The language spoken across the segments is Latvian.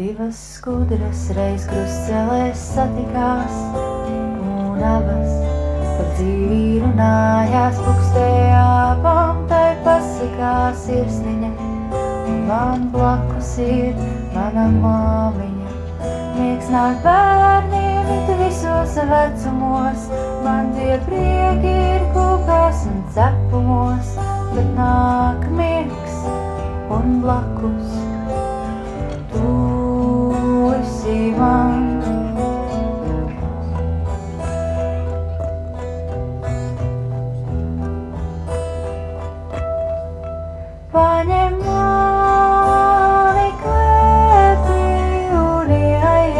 Divas skudras reiz krustcelēs satikās, un abas par dzīvi runājās, pukstēja abām, tai pasakās sirsniņa, un man blakus ir mana māmiņa. Miegs nāk bērniem it visos vecumos, man tie prieki ir kūkās un cepumos, bet nāk miegs un blakus tu esi man. Paņem mani klēpī un iejāj,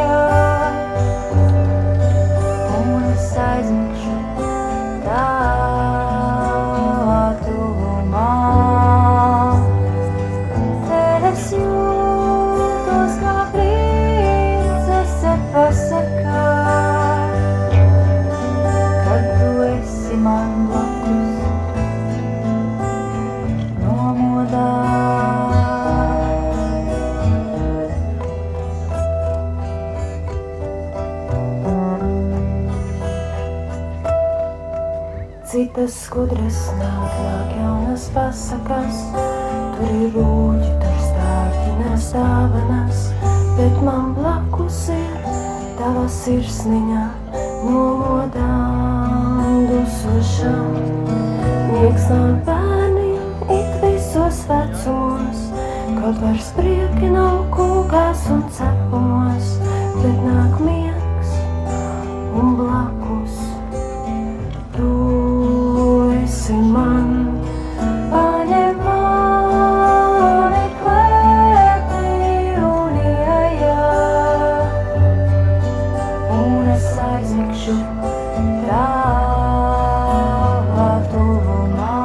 un es aizmigšu tavā tuvumā. Es jūtos kā princese pasakā, kad tu esi man blakus nomodā. Citas skudras nāk jaunas pasakas, tur ir rūķi, tur stārķi nes dāvanas, bet man blakus ir tava sirsniņa nomodām dusošam. Miegs nāk bērniem it visos vecumos, kaut vairs prieki nav kūkās un cepumos, bet nāk miegs un blakus tu esi man. Paņem mani klēpī un iejāj, un es aizmigšu tavā tuvumā.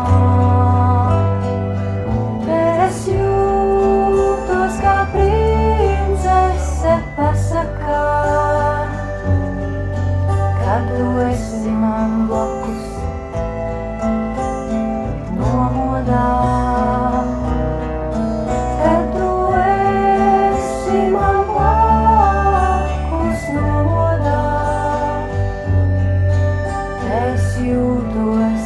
Es jūtos kā princese pasakā, kad tu esi man blakus nomodā. Kad tu esi man blakus nomodā, es jūtos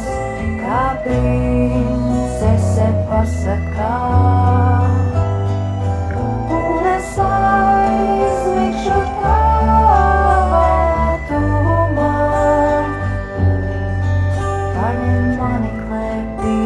kā princese pasakā, un es aizmigšu tavā tuvumā. Paņem mani klēpī